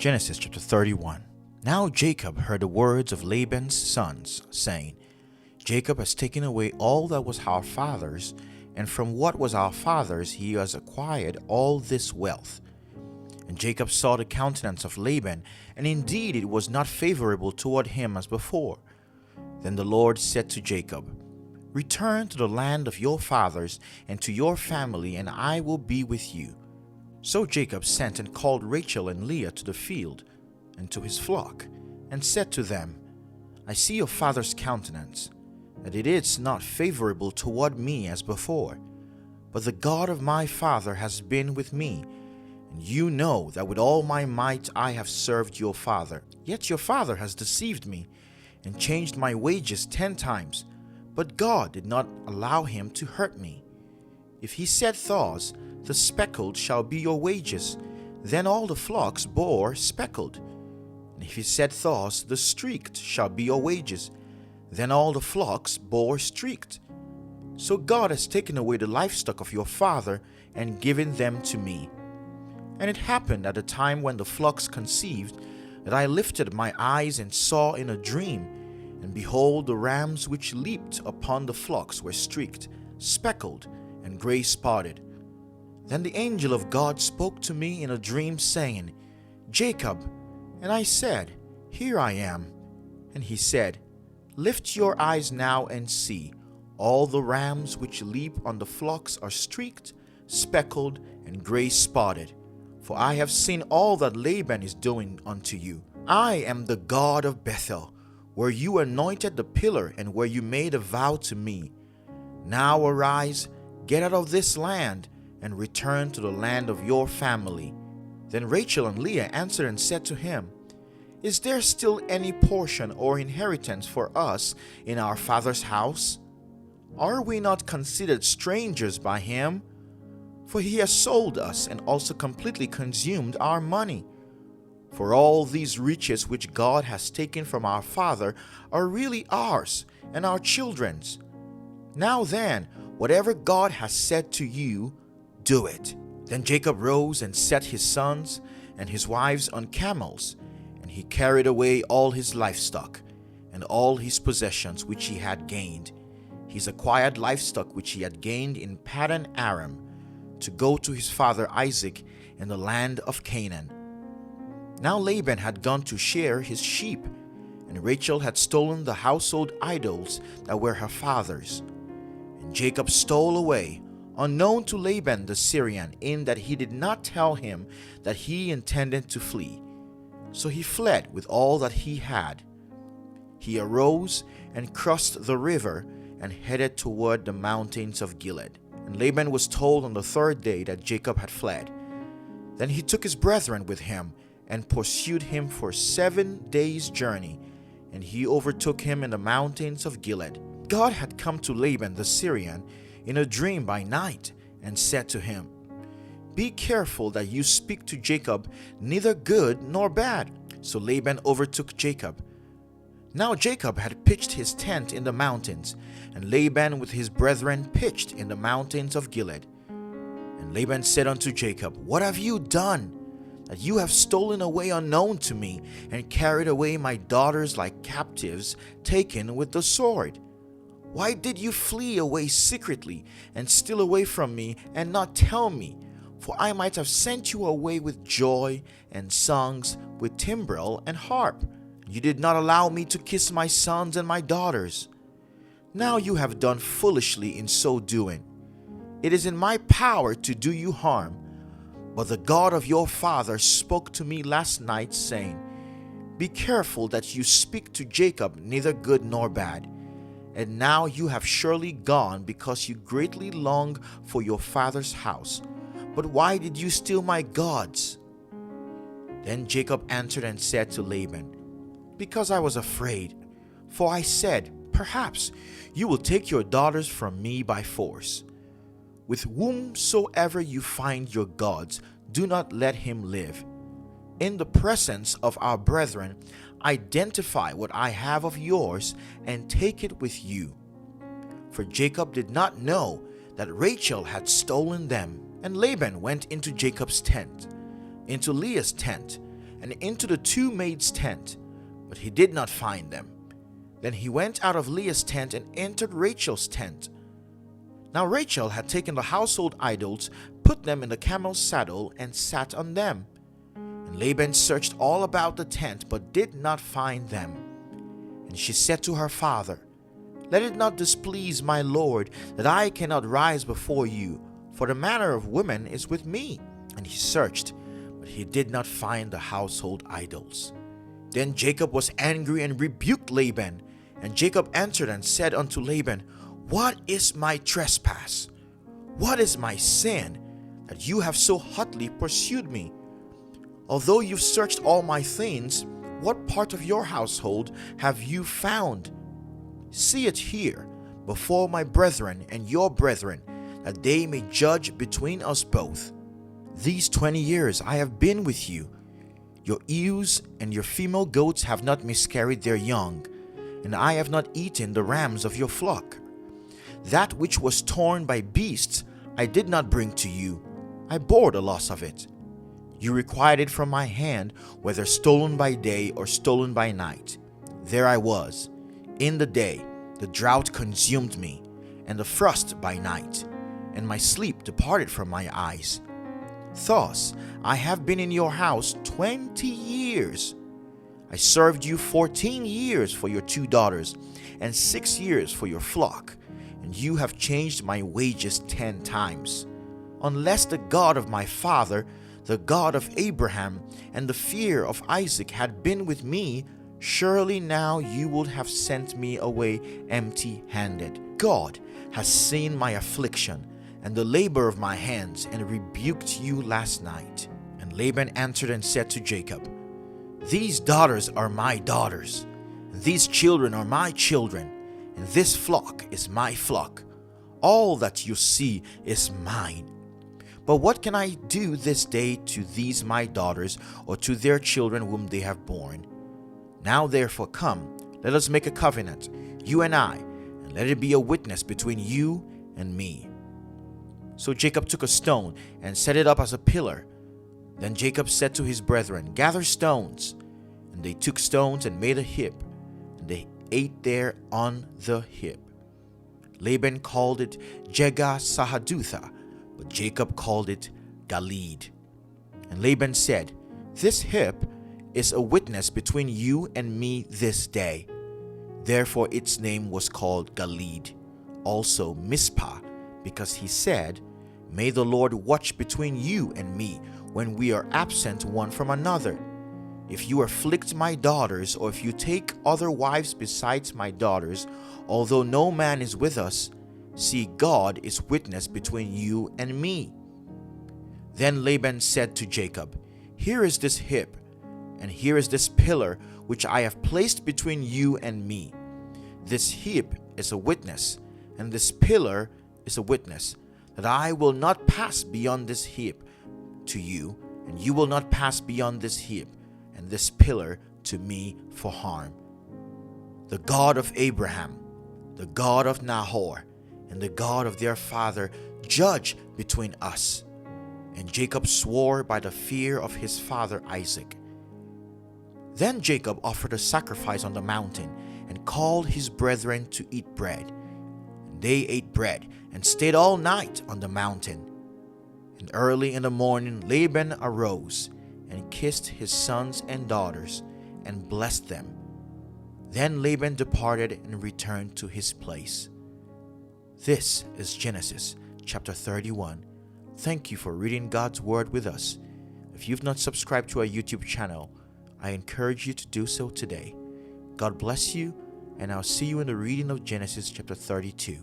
Genesis chapter 31. Now Jacob heard the words of Laban's sons, saying, Jacob has taken away all that was our father's, and from what was our father's he has acquired all this wealth. And Jacob saw the countenance of Laban, and indeed it was not favorable toward him as before. Then the Lord said to Jacob, Return to the land of your fathers and to your family, and I will be with you. So Jacob sent and called Rachel and Leah to the field, and to his flock, and said to them, I see your father's countenance, that it is not favorable toward me as before. But the God of my father has been with me, and you know that with all my might I have served your father. Yet your father has deceived me, and changed my wages 10 times, but God did not allow him to hurt me. If he said thus, the speckled shall be your wages, then all the flocks bore speckled. And if he said thus, the streaked shall be your wages, then all the flocks bore streaked. So God has taken away the livestock of your father and given them to me. And it happened at the time when the flocks conceived, that I lifted my eyes and saw in a dream, and behold, the rams which leaped upon the flocks were streaked, speckled, and gray spotted. Then the angel of God spoke to me in a dream, saying, Jacob. And I said, Here I am. And he said, Lift your eyes now and see. All the rams which leap on the flocks are streaked, speckled, and gray spotted. For I have seen all that Laban is doing unto you. I am the God of Bethel, where you anointed the pillar and where you made a vow to me. Now arise, get out of this land, and return to the land of your family. Then Rachel and Leah answered and said to him, Is there still any portion or inheritance for us in our father's house? Are we not considered strangers by him? For he has sold us and also completely consumed our money. For all these riches which God has taken from our father are really ours and our children's. Now then, whatever God has said to you, do it. Then Jacob rose and set his sons and his wives on camels, and he carried away all his livestock and all his possessions which he had gained, his acquired livestock which he had gained in Paddan Aram, to go to his father Isaac in the land of Canaan. Now Laban had gone to shear his sheep, and Rachel had stolen the household idols that were her father's. And Jacob stole away, unknown to Laban the Syrian, in that he did not tell him that he intended to flee. So he fled with all that he had. He arose and crossed the river and headed toward the mountains of Gilead. And Laban was told on the 3rd day that Jacob had fled. Then he took his brethren with him and pursued him for 7 days' journey, and he overtook him in the mountains of Gilead. God had come to Laban the Syrian in a dream by night, and said to him, Be careful that you speak to Jacob neither good nor bad. So Laban overtook Jacob. Now Jacob had pitched his tent in the mountains, and Laban with his brethren pitched in the mountains of Gilead. And Laban said unto Jacob, What have you done, that you have stolen away unknown to me, and carried away my daughters like captives taken with the sword? Why did you flee away secretly and steal away from me and not tell me? For I might have sent you away with joy and songs, with timbrel and harp. You did not allow me to kiss my sons and my daughters. Now you have done foolishly in so doing. It is in my power to do you harm. But the God of your father spoke to me last night, saying, Be careful that you speak to Jacob neither good nor bad. And now you have surely gone because you greatly long for your father's house. But why did you steal my gods? Then Jacob answered and said to Laban, Because I was afraid, for I said, Perhaps you will take your daughters from me by force. With whomsoever you find your gods, do not let him live. In the presence of our brethren, identify what I have of yours and take it with you. For Jacob did not know that Rachel had stolen them. And Laban went into Jacob's tent, into Leah's tent, and into the two maids' tent, but he did not find them. Then he went out of Leah's tent and entered Rachel's tent. Now Rachel had taken the household idols, put them in the camel's saddle, and sat on them. And Laban searched all about the tent, but did not find them. And she said to her father, "Let it not displease my lord, that I cannot rise before you, for the manner of women is with me." And he searched, but he did not find the household idols. Then Jacob was angry and rebuked Laban. And Jacob answered and said unto Laban, "What is my trespass? What is my sin, that you have so hotly pursued me? Although you've searched all my things, what part of your household have you found? See it here before my brethren and your brethren, that they may judge between us both. These 20 years I have been with you. Your ewes and your female goats have not miscarried their young, and I have not eaten the rams of your flock. That which was torn by beasts I did not bring to you. I bore the loss of it. You required it from my hand, whether stolen by day or stolen by night. There I was. In the day the drought consumed me, and the frost by night, and my sleep departed from my eyes. Thus I have been in your house 20 years. I served you 14 years for your 2 daughters, and 6 years for your flock, and you have changed my wages 10 times. Unless the God of my father, the God of Abraham, and the fear of Isaac had been with me, surely now you would have sent me away empty-handed. God has seen my affliction and the labor of my hands, and rebuked you last night." And Laban answered and said to Jacob, "These daughters are my daughters, and these children are my children, and this flock is my flock. All that you see is mine. But what can I do this day to these my daughters, or to their children whom they have borne? Now therefore come, let us make a covenant, you and I, and let it be a witness between you and me." So Jacob took a stone and set it up as a pillar. Then Jacob said to his brethren, "Gather stones." And they took stones and made a heap, and they ate there on the heap. Laban called it Jegar-sahadutha, but Jacob called it Galeed. And Laban said, "This heap is a witness between you and me this day." Therefore its name was called Galeed, also Mizpah, because he said, "May the Lord watch between you and me when we are absent one from another. If you afflict my daughters, or if you take other wives besides my daughters, although no man is with us, see, God is witness between you and me." Then Laban said to Jacob, "Here is this heap, and here is this pillar which I have placed between you and me. This heap is a witness, and this pillar is a witness, that I will not pass beyond this heap to you, and you will not pass beyond this heap and this pillar to me for harm. The God of Abraham, the God of Nahor, and the God of their father judge between us." And Jacob swore by the fear of his father Isaac. Then Jacob offered a sacrifice on the mountain, and called his brethren to eat bread. And they ate bread, and stayed all night on the mountain. And early in the morning Laban arose, and kissed his sons and daughters, and blessed them. Then Laban departed and returned to his place. This is Genesis chapter 31. Thank you for reading God's Word with us. If you've not subscribed to our YouTube channel, I encourage you to do so today. God bless you, and I'll see you in the reading of Genesis chapter 32.